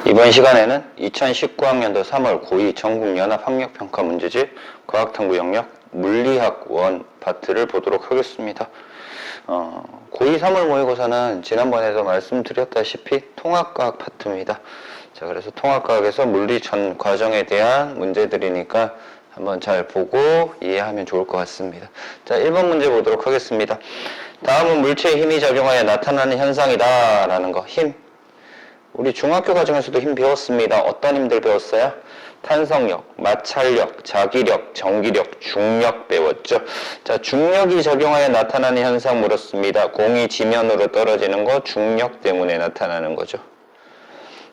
이번 시간에는 2019학년도 3월 고2 전국연합학력평가 문제집 과학탐구 영역 물리학 1 파트를 보도록 하겠습니다. 고2 3월 모의고사는 지난번에도 말씀드렸다시피 통합과학 파트입니다. 자, 그래서 통합과학에서 물리 전 과정에 대한 문제들이니까 한번 잘 보고 이해하면 좋을 것 같습니다. 자, 1번 문제 보도록 하겠습니다. 다음은 물체의 힘이 작용하여 나타나는 현상이다 라는 거. 힘. 우리 중학교 과정에서도 힘 배웠습니다. 어떤 힘들 배웠어요? 탄성력, 마찰력, 자기력, 전기력, 중력 배웠죠. 자, 중력이 작용하여 나타나는 현상 물었습니다. 공이 지면으로 떨어지는 거 중력 때문에 나타나는 거죠.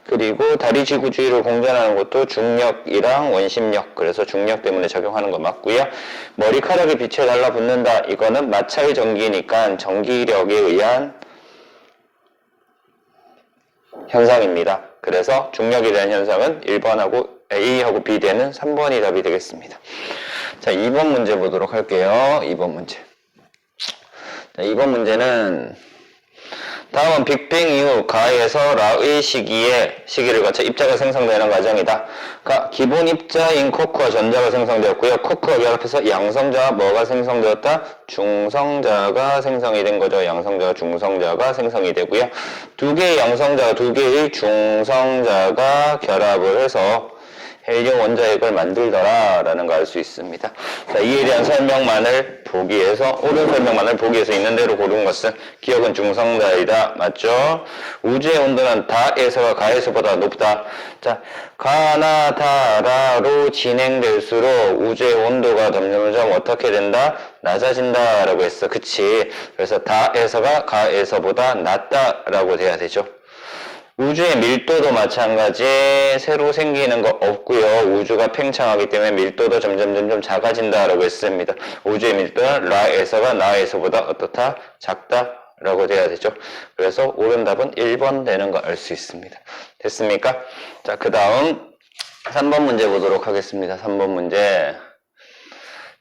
그리고 다리 지구 주위를 공전하는 것도 중력이랑 원심력, 그래서 중력 때문에 작용하는 거 맞고요. 머리카락이 빛에 달라붙는다. 이거는 마찰 전기니까 전기력에 의한 현상입니다. 그래서 중력에 대한 현상은 1번하고 A하고 B 되는 3번이 답이 되겠습니다. 자, 2번 문제 보도록 할게요. 2번 문제. 자, 2번 문제는 다음은 빅뱅 이후 가에서 라의 시기를 거쳐 입자가 생성되는 과정이다. 기본 입자인 코크와 전자가 생성되었고요. 코크와 결합해서 양성자와 뭐가 생성되었다? 중성자가 생성이 된 거죠. 양성자와 중성자가 생성이 되고요. 두 개의 양성자와 두 개의 중성자가 결합을 해서 헬륨 원자핵을 만들더라 라는 걸 알 수 있습니다. 자, 이에 대한 설명만을 보기에서 옳은 설명만을 보기에서 있는 대로 고른 것은 기억은 중성자이다. 맞죠? 우주의 온도는 다에서가 가에서보다 높다. 자, 가나 다라로 진행될수록 우주의 온도가 점점점 어떻게 된다? 낮아진다 라고 했어. 그치? 그래서 다에서가 가에서보다 낮다 라고 돼야 되죠. 우주의 밀도도 마찬가지. 새로 생기는 거 없고요. 우주가 팽창하기 때문에 밀도도 점점 작아진다라고 했습니다. 우주의 밀도는 라에서가 나에서보다 어떻다? 작다라고 돼야 되죠. 그래서 옳은 답은 1번 되는 거 알 수 있습니다. 됐습니까? 자, 그 다음 3번 문제 보도록 하겠습니다. 3번 문제.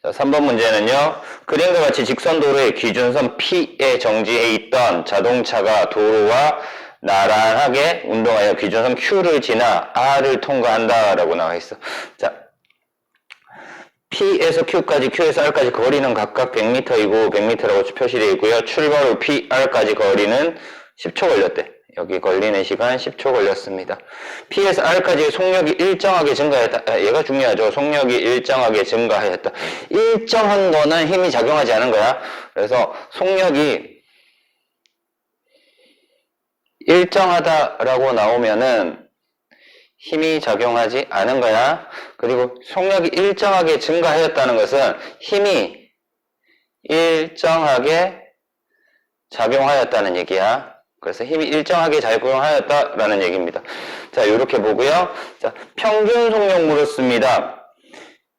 자, 3번 문제는요. 그림과 같이 직선 도로의 기준선 P에 정지해 있던 자동차가 도로와 나란하게 운동하여 기준선 Q를 지나 R을 통과한다 라고 나와 있어. 자, P에서 Q까지, Q에서 R까지 거리는 각각 100m이고 100m라고 표시되어 있고요. 출발로 PR 까지 거리는 10초 걸렸대. 여기 걸리는 시간 10초 걸렸습니다. P에서 R까지 속력이 일정하게 증가했다. 얘가 중요하죠. 속력이 일정하게 증가했다. 일정한 거는 힘이 작용하지 않은 거야. 그래서 속력이 일정하다라고 나오면은 힘이 작용하지 않은 거야. 그리고 속력이 일정하게 증가하였다는 것은 힘이 일정하게 작용하였다는 얘기야. 그래서 힘이 일정하게 작용하였다라는 얘기입니다. 자, 이렇게 보고요. 자, 평균 속력 물었습니다.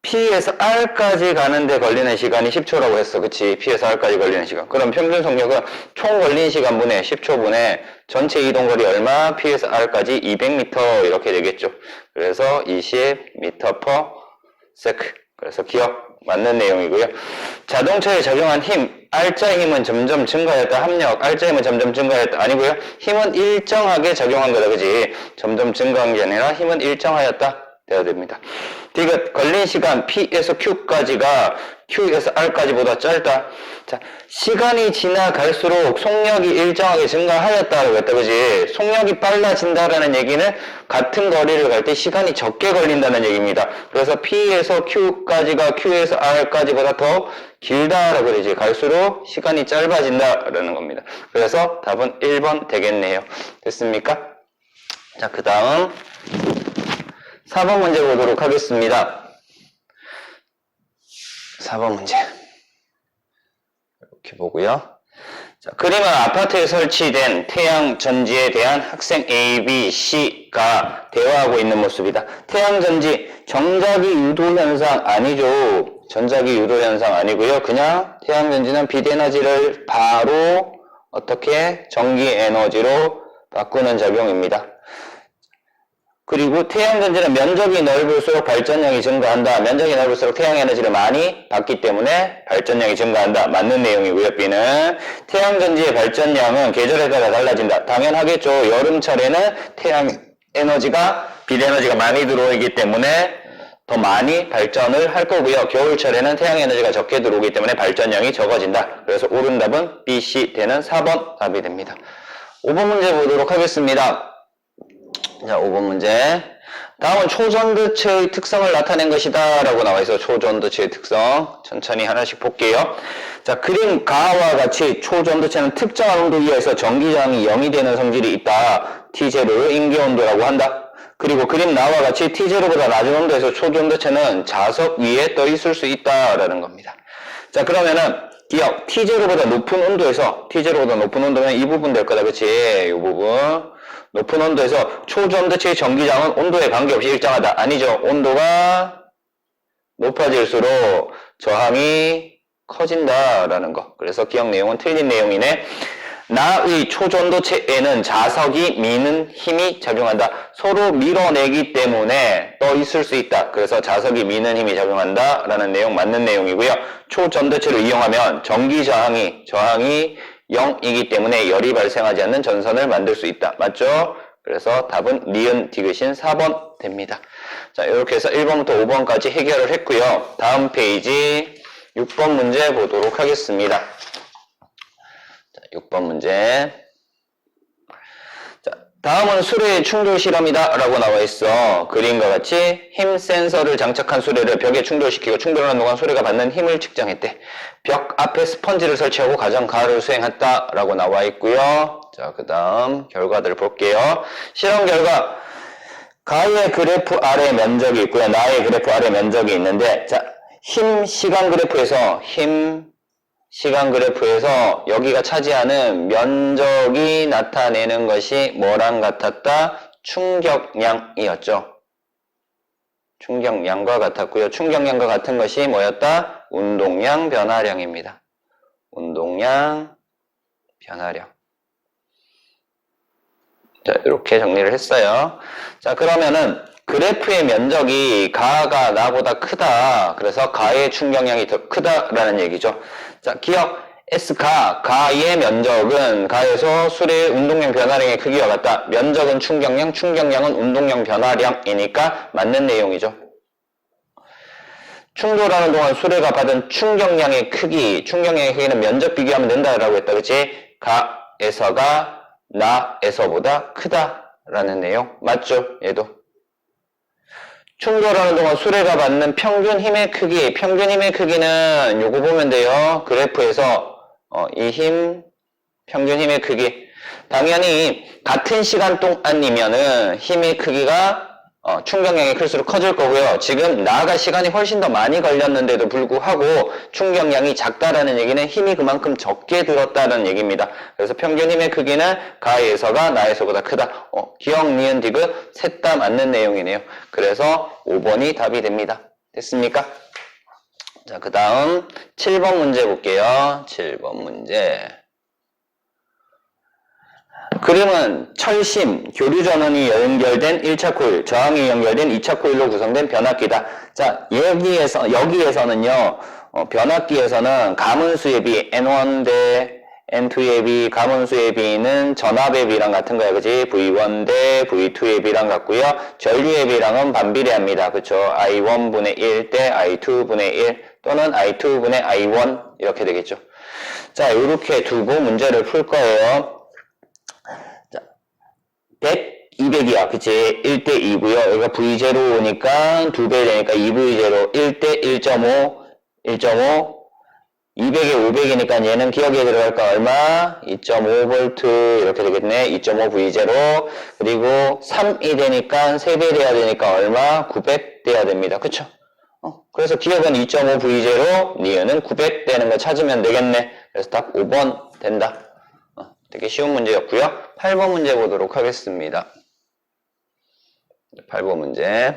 P에서 R까지 가는데 걸리는 시간이 10초라고 했어. 그치? P에서 R까지 걸리는 시간. 그럼 평균 속력은 총 걸린 시간분의 10초분의 전체 이동거리 얼마? P에서 R까지 200m 이렇게 되겠죠. 그래서 20m/s. 그래서 기억 맞는 내용이고요. 자동차에 작용한 힘, R자 힘은 점점 증가했다. 합력, R자 힘은 점점 증가했다. 아니고요. 힘은 일정하게 작용한 거다. 그지? 점점 증가한 게 아니라 힘은 일정하였다. 되어야 됩니다. 디귿 걸린 시간 P에서 Q까지가 Q에서 R까지보다 짧다. 자, 시간이 지나갈수록 속력이 일정하게 증가하였다라고 했다. 그지? 속력이 빨라진다라는 얘기는 같은 거리를 갈 때 시간이 적게 걸린다는 얘기입니다. 그래서 P에서 Q까지가 Q에서 R까지보다 더 길다라고 되지. 갈수록 시간이 짧아진다라는 겁니다. 그래서 답은 1번 되겠네요. 됐습니까? 자, 그 다음 4번 문제 보도록 하겠습니다. 4번 문제. 이렇게 보고요. 자, 그림은 아파트에 설치된 태양 전지에 대한 학생 A, B, C가 대화하고 있는 모습이다. 태양 전지, 정자기 유도 현상 아니죠. 전자기 유도 현상 아니고요. 그냥 태양 전지는 빛 에너지를 바로 어떻게 전기 에너지로 바꾸는 작용입니다. 그리고 태양전지는 면적이 넓을수록 발전량이 증가한다. 면적이 넓을수록 태양에너지를 많이 받기 때문에 발전량이 증가한다. 맞는 내용이고요. B는 태양전지의 발전량은 계절에 따라 달라진다. 당연하겠죠. 여름철에는 태양 빛에너지가 많이 들어오기 때문에 더 많이 발전을 할 거고요. 겨울철에는 태양에너지가 적게 들어오기 때문에 발전량이 적어진다. 그래서 옳은 답은 B, C, D는 4번 답이 됩니다. 5번 문제 보도록 하겠습니다. 자, 5번 문제. 다음은 초전도체의 특성을 나타낸 것이다 라고 나와 있어요. 초전도체의 특성. 천천히 하나씩 볼게요. 자, 그림 가와 같이 초전도체는 특정한 온도 이하에서 전기저항이 0이 되는 성질이 있다. T0를 인계온도라고 한다. 그리고 그림 나와 같이 T0보다 낮은 온도에서 초전도체는 자석 위에 떠 있을 수 있다라는 겁니다. 자, 그러면은 기억 T0보다 높은 온도에서 T0보다 높은 온도면 이 부분 될 거다. 그치? 이 부분. 높은 온도에서 초전도체의 전기장은 온도에 관계없이 일정하다. 아니죠. 온도가 높아질수록 저항이 커진다라는 거. 그래서 기억 내용은 틀린 내용이네. 나의 초전도체에는 자석이 미는 힘이 작용한다. 서로 밀어내기 때문에 떠 있을 수 있다. 그래서 자석이 미는 힘이 작용한다 라는 내용 맞는 내용이고요. 초전도체를 이용하면 전기 저항이 0이기 때문에 열이 발생하지 않는 전선을 만들 수 있다. 맞죠? 그래서 답은 니은 디귿인 4번 됩니다. 자, 이렇게 해서 1번부터 5번까지 해결을 했고요. 다음 페이지 6번 문제 보도록 하겠습니다. 자, 6번 문제. 자, 다음은 수레의 충돌 실험이다 라고 나와 있어. 그림과 같이 힘 센서를 장착한 수레를 벽에 충돌시키고 충돌하는 동안 수레가 받는 힘을 측정했대. 벽 앞에 스펀지를 설치하고 가정 가를 수행했다 라고 나와 있고요. 자, 그 다음 결과들 볼게요. 실험 결과 가의 그래프 아래 면적이 있고요. 나의 그래프 아래 면적이 있는데, 자, 힘 시간 그래프에서 여기가 차지하는 면적이 나타내는 것이 뭐랑 같았다? 충격량이었죠. 충격량과 같았고요. 충격량과 같은 것이 뭐였다? 운동량 변화량입니다. 운동량 변화량. 자, 이렇게 정리를 했어요. 자, 그러면은 그래프의 면적이 가가 나보다 크다. 그래서 가의 충격량이 더 크다라는 얘기죠. 자, 기억 가의 면적은 가에서 수레의 운동량 변화량의 크기와 같다. 면적은 충격량, 충격량은 운동량 변화량이니까 맞는 내용이죠. 충돌하는 동안 수레가 받은 충격량의 크기는 면적 비교하면 된다라고 했다. 그치? 가에서가 나에서보다 크다라는 내용. 맞죠? 얘도. 충돌하는 동안 수레가 받는 평균 힘의 크기는 요거 보면 돼요. 그래프에서 이 평균 힘의 크기. 당연히 같은 시간 동안이면은 힘의 크기가 충격량이 클수록 커질 거고요. 지금 나가 시간이 훨씬 더 많이 걸렸는데도 불구하고 충격량이 작다라는 얘기는 힘이 그만큼 적게 들었다는 얘기입니다. 그래서 평균 힘의 크기는 가에서가 나에서보다 크다. 기억, 니은, 디귿 셋 다 맞는 내용이네요. 그래서 5번이 답이 됩니다. 됐습니까? 자, 그 다음 7번 문제 볼게요. 7번 문제. 그림은 철심, 교류 전원이 연결된 1차 코일, 저항이 연결된 2차 코일로 구성된 변압기다. 자, 여기에서는요, 변압기에서는 가문수의 비, N1 대 N2의 비, 가문수의 비는 전압의 비랑 같은 거야, 그지? V1 대 V2의 비랑 같고요. 전류의 비랑은 반비례합니다. 그쵸? I1분의 1 대 I2분의 1 또는 I2분의 I1 이렇게 되겠죠. 자, 이렇게 두고 문제를 풀 거예요. 100, 200이야. 그치? 1대 2고요. 여기가 V0 오니까 2배 되니까 2V0. 1대 1.5, 1.5. 200에 500이니까 얘는 기억에 들어갈까? 얼마? 2.5V 이렇게 되겠네. 2.5V0. 그리고 3이 되니까 3배 돼야 되니까 얼마? 900 돼야 됩니다. 그쵸? 그래서 기억은 2.5V0, 니은은 900 되는 거 찾으면 되겠네. 그래서 답 5번 된다. 되게 쉬운 문제였고요. 8번 문제 보도록 하겠습니다. 8번 문제.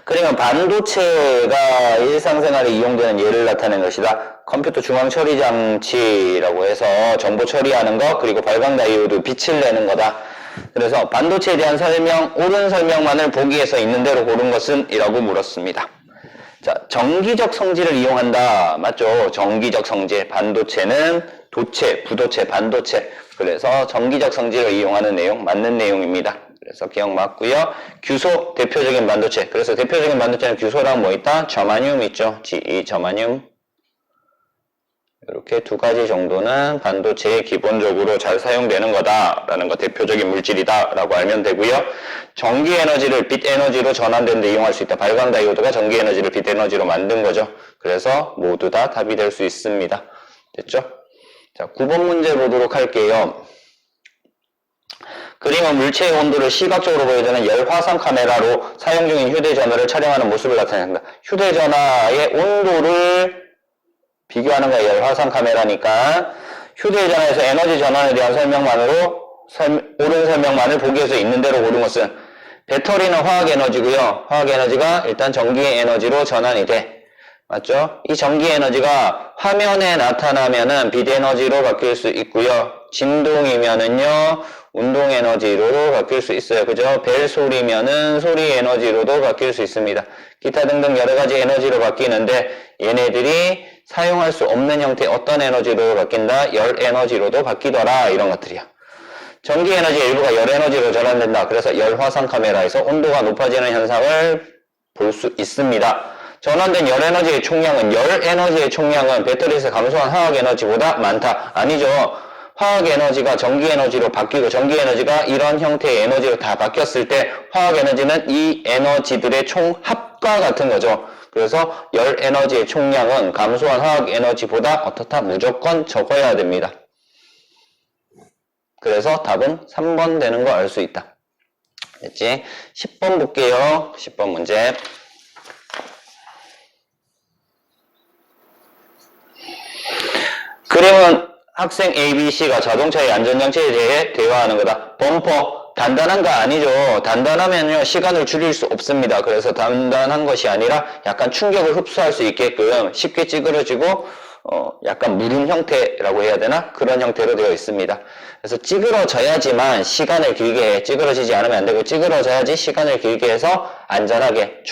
그러면 반도체가 일상생활에 이용되는 예를 나타낸 것이다. 컴퓨터 중앙 처리 장치라고 해서 정보 처리하는 거, 그리고 발광 다이오드 빛을 내는 거다. 그래서 반도체에 대한 설명, 옳은 설명만을 보기에서 있는 대로 고른 것은? 이라고 물었습니다. 자, 정기적 성질을 이용한다. 맞죠? 정기적 성질. 반도체는 도체, 부도체, 반도체. 그래서 정기적 성질을 이용하는 내용, 맞는 내용입니다. 그래서 그래서 기억 맞고요. 규소 대표적인 반도체. 그래서 대표적인 반도체는 규소랑 뭐 있다? 저마늄 있죠. Ge 저마늄. 이렇게 두 가지 정도는 반도체에 기본적으로 잘 사용되는 거다라는 거, 대표적인 물질이다라고 알면 되고요. 전기 에너지를 빛 에너지로 전환되는 데 이용할 수 있다. 발광 다이오드가 전기 에너지를 빛 에너지로 만든 거죠. 그래서 모두 다 답이 될 수 있습니다. 됐죠? 자, 9번 문제 보도록 할게요. 그림은 물체의 온도를 시각적으로 보여주는 열화상 카메라로 사용 중인 휴대전화를 촬영하는 모습을 나타낸다. 휴대전화의 온도를 비교하는 거야. 열화상 카메라니까 휴대전화에서 에너지 전환에 대한 설명만으로 옳은 설명만을 보기에서 있는 대로 고른 것은 배터리는 화학 에너지고요. 화학 에너지가 일단 전기 에너지로 전환이 돼. 맞죠? 이 전기 에너지가 화면에 나타나면은 빛 에너지로 바뀔 수 있고요. 진동이면은요 운동 에너지로 바뀔 수 있어요. 그죠? 벨 소리면은 소리 에너지로도 바뀔 수 있습니다. 기타 등등 여러 가지 에너지로 바뀌는데 얘네들이 사용할 수 없는 형태의 어떤 에너지로 바뀐다? 열 에너지로도 바뀌더라. 이런 것들이야. 전기 에너지의 일부가 열 에너지로 전환된다. 그래서 열화상 카메라에서 온도가 높아지는 현상을 볼 수 있습니다. 전환된 열 에너지의 총량은 배터리에서 감소한 화학 에너지보다 많다. 아니죠. 화학 에너지가 전기 에너지로 바뀌고 전기 에너지가 이런 형태의 에너지로 다 바뀌었을 때 화학 에너지는 이 에너지들의 총합과 같은 거죠. 그래서 열 에너지의 총량은 감소한 화학 에너지보다 어떻다? 무조건 적어야 됩니다. 그래서 답은 3번 되는 거 알 수 있다. 됐지? 10번 볼게요. 10번 문제. 그림은 학생 ABC가 자동차의 안전장치에 대해 대화하는 거다. 범퍼 단단한가? 아니죠. 단단하면요 시간을 줄일 수 없습니다. 그래서 단단한 것이 아니라 약간 충격을 흡수할 수 있게끔 쉽게 찌그러지고 약간 무른 형태라고 해야 되나? 그런 형태로 되어 있습니다. 그래서 찌그러져야지만 시간을 길게 해. 찌그러지지 않으면 안 되고 찌그러져야지 시간을 길게 해서 안전하게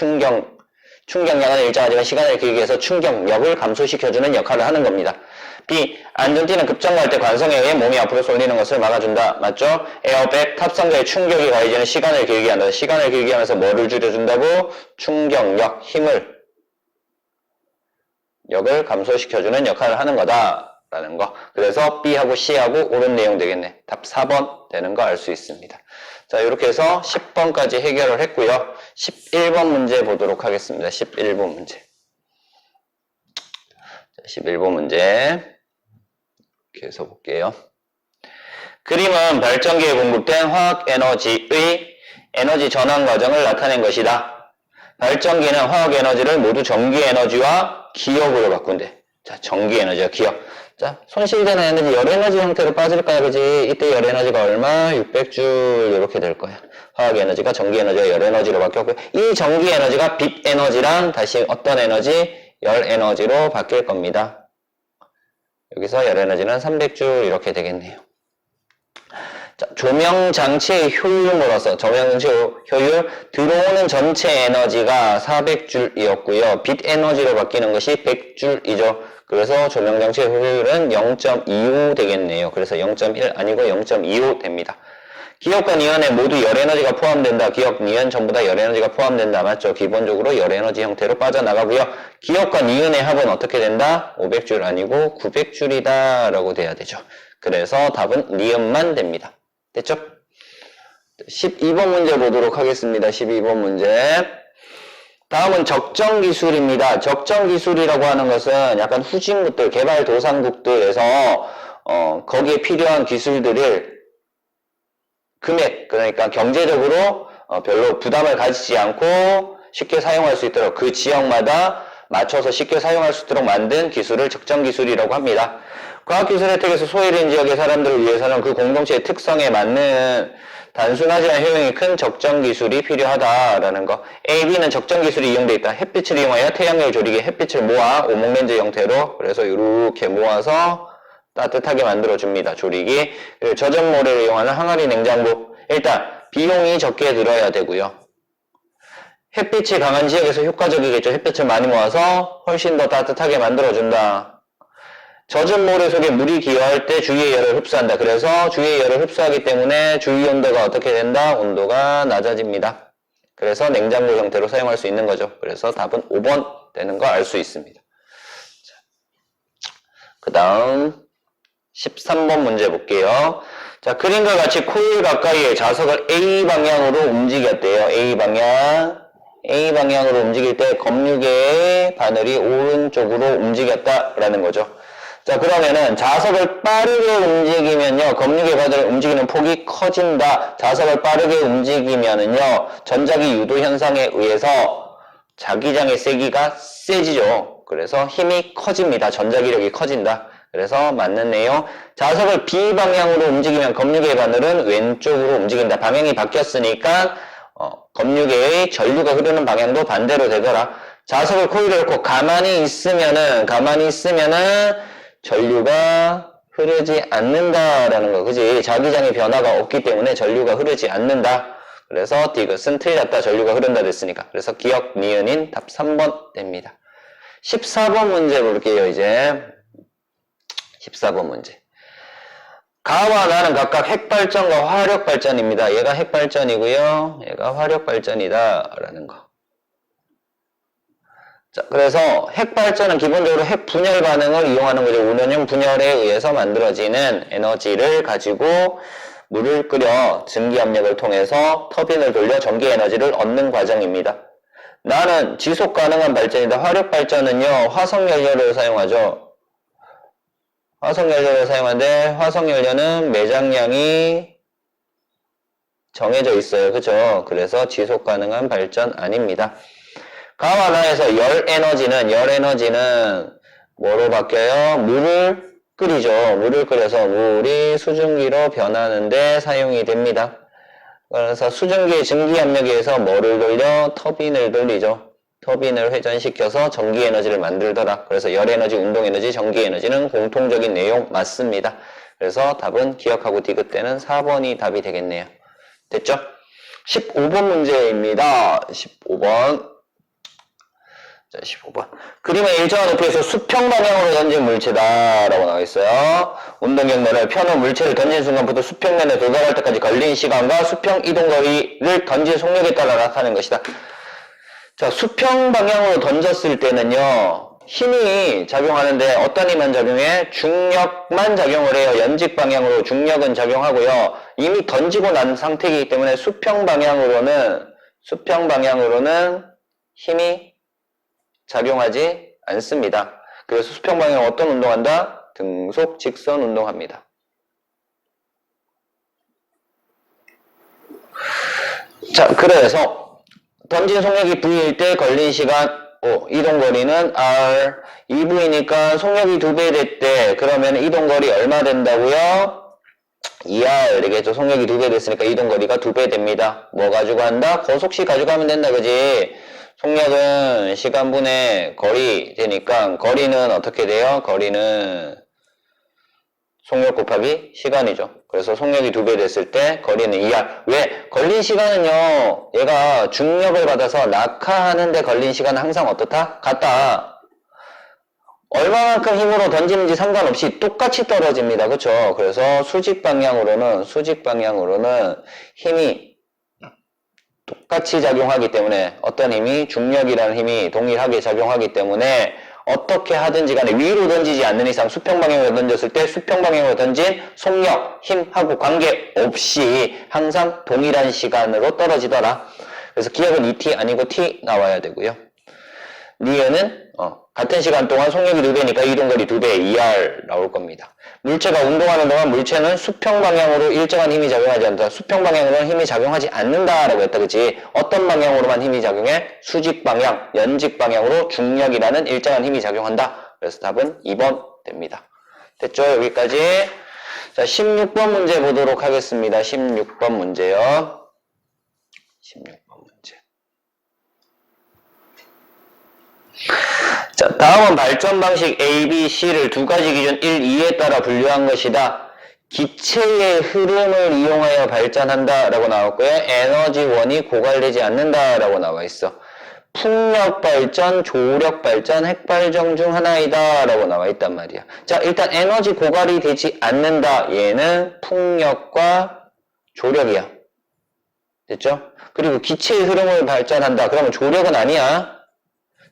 충격량은 일정하지만 시간을 길게 해서 충격력을 감소시켜주는 역할을 하는 겁니다. B. 안전띠는 급정거할 때 관성에 의해 몸이 앞으로 쏠리는 것을 막아준다. 맞죠? 에어백, 탑승자의 충격이 가해지는 시간을 길게 한다. 시간을 길게 하면서 뭐를 줄여준다고? 충격력, 역을 감소시켜주는 역할을 하는 거다. 라는 거. 그래서 B하고 C하고 옳은 내용 되겠네. 답 4번 되는 거 알 수 있습니다. 자, 이렇게 해서 10번까지 해결을 했고요. 11번 문제 보도록 하겠습니다. 11번 문제. 11번 문제. 이렇게 해서 볼게요. 그림은 발전기에 공급된 화학 에너지의 에너지 전환 과정을 나타낸 것이다. 발전기는 화학 에너지를 모두 전기 에너지와 기억으로 바꾼대. 자, 전기 에너지와 기억. 자, 손실되는 에너지 열 에너지 형태로 빠질 거야, 그지? 이때 열 에너지가 얼마? 600줄 이렇게 될 거야. 화학 에너지가 전기 에너지와 열 에너지로 바뀌었고요. 이 전기 에너지가 빛 에너지랑 다시 어떤 에너지? 열 에너지로 바뀔 겁니다. 여기서 열 에너지는 300줄 이렇게 되겠네요. 자, 조명 장치의 효율로서 조명장치 효율 들어오는 전체 에너지가 400줄이었고요. 빛 에너지로 바뀌는 것이 100줄이죠. 그래서 조명장치의 효율은 0.25 되겠네요. 그래서 0.1 아니고 0.25 됩니다. 기억과 니은에 모두 열 에너지가 포함된다. 기억, 니은 전부 다 열 에너지가 포함된다. 맞죠? 기본적으로 열 에너지 형태로 빠져나가고요. 기억과 니은의 합은 어떻게 된다? 500줄 아니고 900줄이다 라고 돼야 되죠. 그래서 답은 니은만 됩니다. 됐죠? 12번 문제 보도록 하겠습니다. 12번 문제. 다음은 적정기술입니다. 적정기술이라고 하는 것은 약간 후진국들, 개발도상국들에서 거기에 필요한 기술들을 금액, 그러니까 경제적으로 별로 부담을 가지지 않고 쉽게 사용할 수 있도록 그 지역마다 맞춰서 쉽게 사용할 수 있도록 만든 기술을 적정기술이라고 합니다. 과학기술 혜택에서 소외된 지역의 사람들을 위해서는 그 공동체의 특성에 맞는 단순하지만 효용이 큰 적정기술이 필요하다라는 거. A, B는 적정기술이 이용되어 있다. 햇빛을 이용하여 태양열 조리기에 햇빛을 모아 오목렌즈 형태로 그래서 이렇게 모아서 따뜻하게 만들어줍니다. 조리기. 그리고 저전모래를 이용하는 항아리 냉장고. 일단 비용이 적게 들어야 되고요. 햇빛이 강한 지역에서 효과적이겠죠. 햇빛을 많이 모아서 훨씬 더 따뜻하게 만들어준다. 젖은 모래 속에 물이 기여할 때 주위의 열을 흡수한다. 그래서 주위의 열을 흡수하기 때문에 주위 온도가 어떻게 된다? 온도가 낮아집니다. 그래서 냉장고 형태로 사용할 수 있는 거죠. 그래서 답은 5번 되는 거 알 수 있습니다. 그 다음 13번 문제 볼게요. 자, 그림과 같이 코일 가까이에 자석을 A 방향으로 움직였대요. A 방향으로 움직일 때 검유계의 바늘이 오른쪽으로 움직였다라는 거죠. 자, 그러면은 자석을 빠르게 움직이면요, 검유계 바늘을 움직이는 폭이 커진다. 자석을 빠르게 움직이면은요, 전자기 유도 현상에 의해서 자기장의 세기가 세지죠. 그래서 힘이 커집니다. 전자기력이 커진다. 그래서 맞는 내용. 자석을 B 방향으로 움직이면 검유계 바늘은 왼쪽으로 움직인다. 방향이 바뀌었으니까 검유계의 전류가 흐르는 방향도 반대로 되더라. 자석을 코일에 놓고 가만히 있으면은 전류가 흐르지 않는다라는 거, 그지? 자기장의 변화가 없기 때문에 전류가 흐르지 않는다. 그래서 디귿은 틀렸다. 전류가 흐른다 됐으니까. 그래서 기억 니은인 답 3번 됩니다. 14번 문제 볼게요, 이제. 14번 문제. 가와 나는 각각 핵발전과 화력발전입니다. 얘가 핵발전이고요. 얘가 화력발전이다. 라는 거. 자, 그래서 핵발전은 기본적으로 핵분열 반응을 이용하는 거죠. 운원형 분열에 의해서 만들어지는 에너지를 가지고 물을 끓여 증기압력을 통해서 터빈을 돌려 전기 에너지를 얻는 과정입니다. 나는 지속 가능한 발전이다. 화력발전은요, 화석연료를 사용하죠. 화석연료를 사용하는데 화석연료는 매장량이 정해져 있어요. 그죠? 그래서 지속 가능한 발전 아닙니다. 가와 나에서 열 에너지는 뭐로 바뀌어요? 물을 끓이죠. 물을 끓여서 물이 수증기로 변하는데 사용이 됩니다. 그래서 수증기의 증기압력에 의해서 뭐를 돌려? 터빈을 돌리죠. 터빈을 회전시켜서 전기에너지를 만들더라. 그래서 열에너지, 운동에너지, 전기에너지는 공통적인 내용 맞습니다. 그래서 답은 기억하고 디귿대는 4번이 답이 되겠네요. 됐죠? 15번 문제입니다. 15번. 자, 15번. 그림의 일정한 높이에서 수평 방향으로 던진 물체다 라고 나와 있어요. 운동 경로를 펴놓은 물체를 던진 순간부터 수평면에 도달할 때까지 걸린 시간과 수평 이동 거리를 던진 속력에 따라 나타나는 것이다. 자, 수평 방향으로 던졌을 때는요, 힘이 작용하는데 어떤 힘만 작용해? 중력만 작용을 해요. 연직 방향으로 중력은 작용하고요. 이미 던지고 난 상태이기 때문에 수평 방향으로는 힘이 작용하지 않습니다. 그래서 수평 방향으로 어떤 운동한다? 등속 직선 운동합니다. 자, 그래서 던진 속력이 V일 때 걸린 시간 O, 이동거리는 R, 2V니까 속력이 2배 됐대. 그러면 이동거리 얼마 된다고요? 2R 되겠죠. 속력이 2배 됐으니까 이동거리가 2배 됩니다. 뭐 가지고 한다? 거속시 가져가면 된다, 그지? 속력은 시간분의 거리 되니까 거리는 어떻게 돼요? 거리는 속력 곱하기 시간이죠. 그래서 속력이 2배 됐을 때 거리는 2R. 왜? 걸린 시간은요, 얘가 중력을 받아서 낙하하는데 걸린 시간은 항상 어떻다? 같다. 얼마만큼 힘으로 던지는지 상관없이 똑같이 떨어집니다. 그쵸? 그래서 수직 방향으로는 힘이 똑같이 작용하기 때문에 어떤 힘이? 중력이라는 힘이 동일하게 작용하기 때문에 어떻게 하든지 간에 위로 던지지 않는 이상 수평 방향으로 던졌을 때 수평 방향으로 던진 속력, 힘하고 관계없이 항상 동일한 시간으로 떨어지더라. 그래서 기억은 ET 아니고 T 나와야 되고요. 니은은 같은 시간 동안 속력이 2배니까 이동거리 2배 2R 나올 겁니다. 물체가 운동하는 동안 물체는 수평 방향으로 일정한 힘이 작용하지 않는다. 수평 방향으로는 힘이 작용하지 않는다라고 했다. 그치? 어떤 방향으로만 힘이 작용해? 수직 방향, 연직 방향으로 중력이라는 일정한 힘이 작용한다. 그래서 답은 2번 됩니다. 됐죠? 여기까지. 자, 16번 문제 보도록 하겠습니다. 16번 문제요. 16번 문제. 자, 다음은 발전 방식 A, B, C를 두 가지 기준 1, 2에 따라 분류한 것이다. 기체의 흐름을 이용하여 발전한다 라고 나왔고요. 에너지원이 고갈되지 않는다 라고 나와 있어. 풍력발전, 조력발전, 핵발전 중 하나이다 라고 나와 있단 말이야. 자, 일단 에너지 고갈이 되지 않는다. 얘는 풍력과 조력이야. 됐죠? 그리고 기체의 흐름을 발전한다. 그러면 조력은 아니야.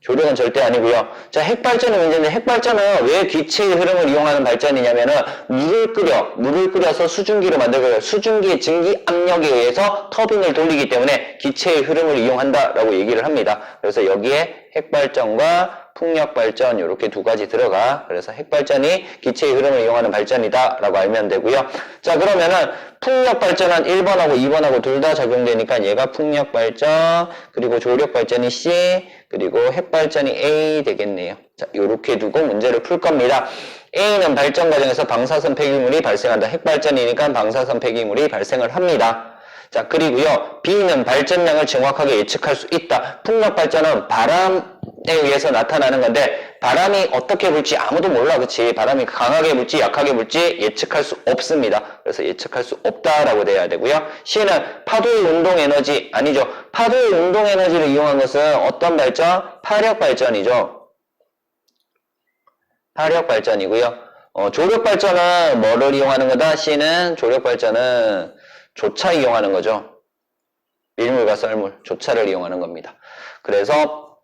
조력은 절대 아니고요. 자, 핵발전의 문제인데 핵발전은 왜 기체의 흐름을 이용하는 발전이냐면은 물을 끓여서 수증기로 만들고요. 수증기의 증기 압력에 의해서 터빈을 돌리기 때문에 기체의 흐름을 이용한다라고 얘기를 합니다. 그래서 여기에 핵발전과 풍력발전 이렇게 두 가지 들어가. 그래서 핵발전이 기체의 흐름을 이용하는 발전이다 라고 알면 되고요. 자, 그러면은 풍력발전은 1번하고 2번하고 둘 다 적용되니까 얘가 풍력발전, 그리고 조력발전이 C, 그리고 핵발전이 A 되겠네요. 자, 요렇게 두고 문제를 풀 겁니다. A는 발전 과정에서 방사선 폐기물이 발생한다. 핵발전이니까 방사선 폐기물이 발생을 합니다. 자, 그리고요, B는 발전량을 정확하게 예측할 수 있다. 풍력발전은 바람에 의해서 나타나는 건데 바람이 어떻게 불지 아무도 몰라. 그치? 바람이 강하게 불지 약하게 불지 예측할 수 없습니다. 그래서 예측할 수 없다라고 돼야 되고요. C는 파도의 운동 에너지, 아니죠. 파도의 운동 에너지를 이용한 것은 어떤 발전? 파력 발전이죠. 파력 발전이고요. 조력 발전은 뭐를 이용하는 거다? C는 조력 발전은 조차 이용하는 거죠. 밀물과 썰물, 조차를 이용하는 겁니다. 그래서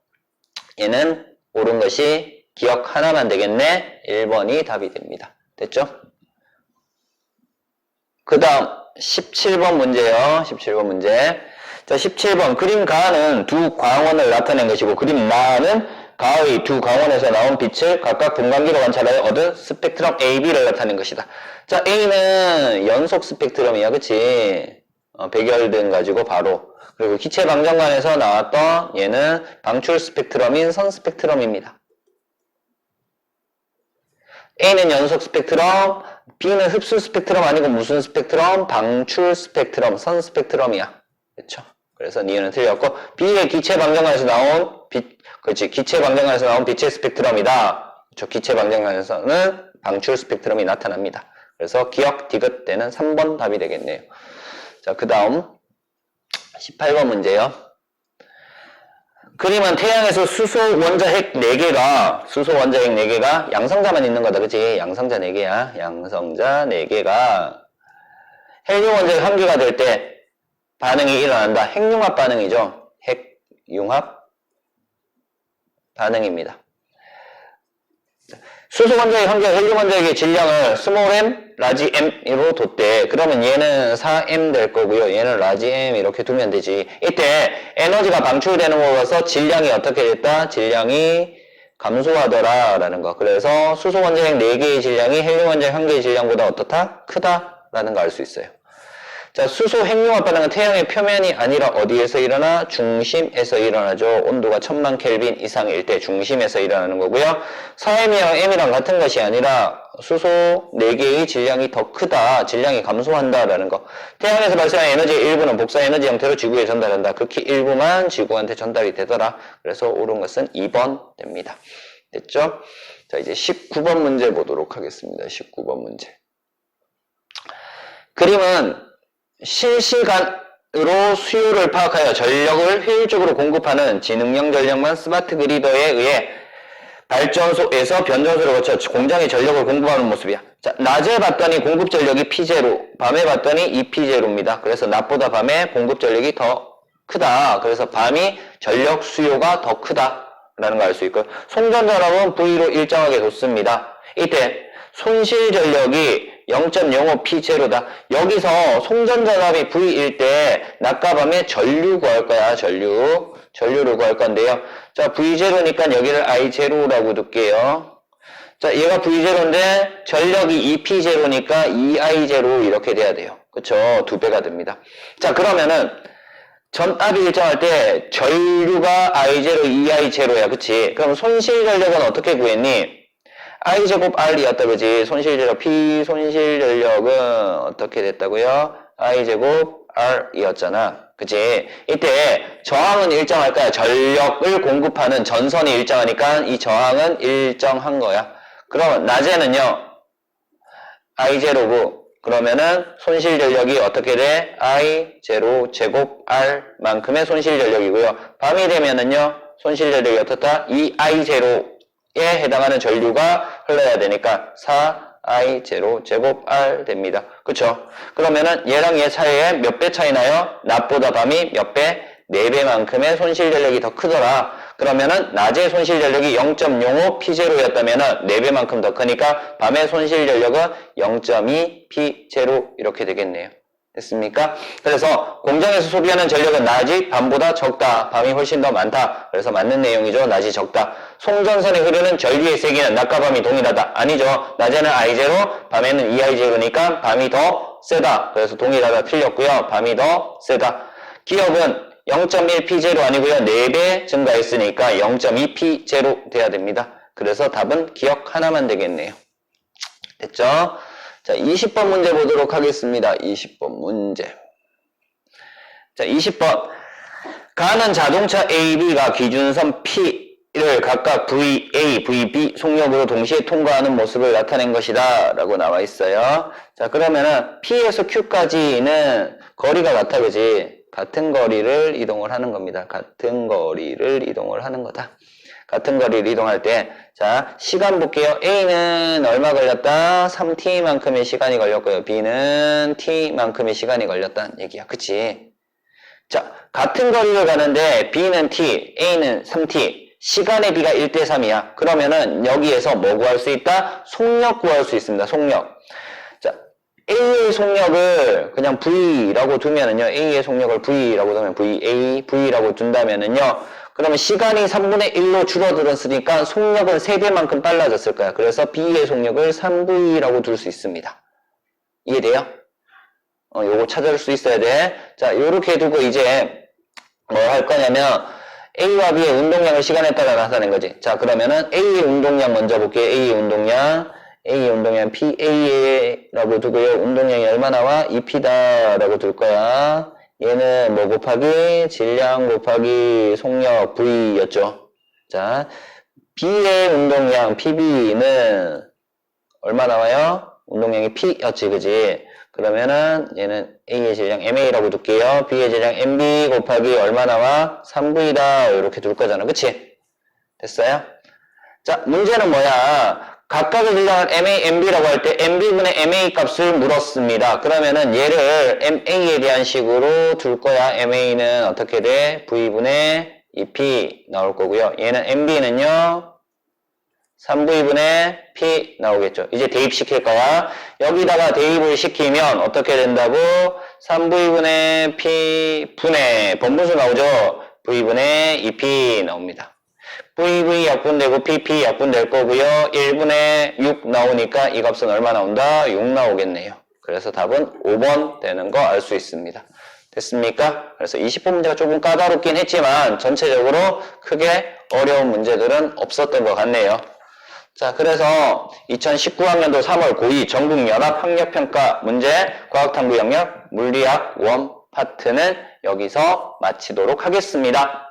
얘는 옳은 것이 기억 하나만 되겠네. 1번이 답이 됩니다. 됐죠? 그 다음 17번 문제요. 17번 문제. 자, 17번 그림 가는 두 광원을 나타낸 것이고 그림 마는 가의 두 광원에서 나온 빛을 각각 분광기로 관찰하여 얻은 스펙트럼 A, B를 나타낸 것이다. 자, A는 연속 스펙트럼이야. 그치? 백열등 가지고 바로. 그리고 기체 방정관에서 나왔던 얘는 방출 스펙트럼인 선 스펙트럼입니다. A는 연속 스펙트럼, B는 흡수 스펙트럼 아니고 무슨 스펙트럼? 방출 스펙트럼, 선 스펙트럼이야. 그렇죠? 그래서 니은은 틀렸고 B의 기체 방정관에서 나온 그렇지. 기체 방정관에서 나온 빛의 스펙트럼이다. 그렇죠? 기체 방정관에서는 방출 스펙트럼이 나타납니다. 그래서 기억 디귿 때는 3번 답이 되겠네요. 자, 그 다음 18번 문제요. 그림은 태양에서 수소 원자핵 4개가 양성자만 있는 거다. 그치? 양성자 4개야. 양성자 4개가 헬륨 원자핵 1개가 될 때 반응이 일어난다. 핵융합 반응이죠. 핵융합 반응입니다. 수소 원자핵 1개, 헬륨 원자핵의 질량을 스몰 m, 라지 m으로 뒀대. 그러면 얘는 4m 될 거고요. 얘는 라지 m 이렇게 두면 되지. 이때 에너지가 방출되는 거라서 질량이 어떻게 됐다? 질량이 감소하더라 라는 거. 그래서 수소 원자핵 4개의 질량이 헬륨 원자핵 1개의 질량보다 어떻다? 크다 라는 거 알 수 있어요. 자, 수소 핵융합 반응은 태양의 표면이 아니라 어디에서 일어나? 중심에서 일어나죠. 온도가 1000만 켈빈 이상일 때 중심에서 일어나는 거고요. 4m이랑 m이랑 같은 것이 아니라 수소 4개의 질량이 더 크다. 질량이 감소한다라는 거. 태양에서 발생한 에너지의 일부는 복사 에너지 형태로 지구에 전달한다. 극히 일부만 지구한테 전달이 되더라. 그래서 옳은 것은 2번 됩니다. 됐죠? 자, 이제 19번 문제 보도록 하겠습니다. 19번 문제. 그림은 실시간으로 수요를 파악하여 전력을 효율적으로 공급하는 지능형 전력망 스마트 그리더에 의해 발전소에서 변전소를 거쳐 공장에 전력을 공급하는 모습이야. 자, 낮에 봤더니 공급 전력이 P0, 밤에 봤더니 2P0입니다. 그래서 낮보다 밤에 공급 전력이 더 크다. 그래서 밤이 전력 수요가 더 크다라는 걸 알 수 있고, 송전전압은 V로 일정하게 뒀습니다. 이때 손실 전력이 0.05P0다. 여기서 송전전압이 V일 때 낮과 밤에 전류 구할 거야. 전류를 구할 건데요. 자, V0니까 여기를 I0라고 둘게요. 자, 얘가 V0인데 전력이 2P0니까 2I0 이렇게 돼야 돼요. 그쵸? 2배가 됩니다. 자, 그러면은 전압이 일정할 때 전류가 I0, 2I0야. 그치? 그럼 손실 전력은 어떻게 구했니? I제곱 R이었다. 그지? 손실 전력, P 손실 전력은 어떻게 됐다고요? I제곱 R이었잖아. 그치? 이때 저항은 일정할까요? 전력을 공급하는 전선이 일정하니까 이 저항은 일정한 거야. 그러면 낮에는요, I0고, 그러면은 손실 전력이 어떻게 돼? I0 제곱 R만큼의 손실 전력이고요. 밤이 되면은요, 손실 전력이 어떻다? 2I0에 해당하는 전류가 흘러야 되니까 4I0 제곱 R 됩니다. 그쵸? 그러면은 얘랑 얘 차이에 몇 배 차이 나요? 낮보다 밤이 몇 배? 4배만큼의 손실 전력이 더 크더라. 그러면은 낮의 손실 전력이 0.05 P0였다면은 4배만큼 더 크니까 밤의 손실 전력은 0.2 P0 이렇게 되겠네요. 됐습니까? 그래서 공장에서 소비하는 전력은 낮이 밤보다 적다. 밤이 훨씬 더 많다. 그래서 맞는 내용이죠. 낮이 적다. 송전선에 흐르는 전류의 세기는 낮과 밤이 동일하다. 아니죠. 낮에는 I0, 밤에는 2I0니까 밤이 더 세다. 그래서 동일하다 틀렸고요. 밤이 더 세다. 기억은 0.1 P0 아니고요. 4배 증가했으니까 0.2 P0 돼야 됩니다. 그래서 답은 기억 하나만 되겠네요. 됐죠? 자, 20번 문제 보도록 하겠습니다. 20번 문제. 자, 20번. 가는 자동차 A, B가 기준선 P를 각각 VA, VB 속력으로 동시에 통과하는 모습을 나타낸 것이다. 라고 나와 있어요. 자, 그러면은 P에서 Q까지는 거리가 같아, 그지? 같은 거리를 이동을 하는 겁니다. 같은 거리를 이동을 하는 거다. 같은 거리를 이동할 때, 자, 시간 볼게요. A는 얼마 걸렸다? 3T만큼의 시간이 걸렸고요. B는 T만큼의 시간이 걸렸다는 얘기야. 그치? 자, 같은 거리를 가는데 B는 T, A는 3T. 시간의 B가 1대3이야. 그러면은 여기에서 뭐 구할 수 있다? 속력 구할 수 있습니다. 속력. 자, A의 속력을 그냥 V라고 두면은요. A의 속력을 V라고 두면 V라고 둔다면은요. 그러면 시간이 3분의 1로 줄어들었으니까 속력은 3배만큼 빨라졌을 거야. 그래서 B의 속력을 3V라고 둘 수 있습니다. 이해돼요? 요거 찾을 수 있어야 돼. 자, 요렇게 두고 이제 뭐 할 거냐면 A와 B의 운동량을 시간에 따라 나타낸 거지. 자, 그러면은 A의 운동량 먼저 볼게요. A의 운동량 PA라고 두고요. 운동량이 얼마 나와? 2P다라고 둘 거야. 얘는 뭐 곱하기 질량 곱하기 속력 V였죠. 자, B의 운동량 PB는 얼마 나와요? 운동량이 P였지, 그지? 그러면은 얘는 A의 질량 MA라고 둘게요. B의 질량 MB 곱하기 얼마 나와? 3V다. 이렇게 둘 거잖아. 그치? 됐어요? 자, 문제는 뭐야? 각각의 질량을 MA, MB라고 할 때 MB분의 MA 값을 물었습니다. 그러면은 얘를 MA에 대한 식으로 둘 거야. MA는 어떻게 돼? V분의 2P 나올 거고요. 얘는 MB는요. 3V분의 P 나오겠죠. 이제 대입시킬 거야. 여기다가 대입을 시키면 어떻게 된다고? 3V분의 P 분의 번분수 나오죠. V분의 2P 나옵니다. VV 약분되고 PP 약분될 거고요. 1분의 6 나오니까 이 값은 얼마 나온다? 6 나오겠네요. 그래서 답은 5번 되는 거 알 수 있습니다. 됐습니까? 그래서 20번 문제가 조금 까다롭긴 했지만 전체적으로 크게 어려운 문제들은 없었던 것 같네요. 자, 그래서 2019학년도 3월 고2 전국연합학력평가 문제 과학탐구 영역 물리학 원 파트는 여기서 마치도록 하겠습니다.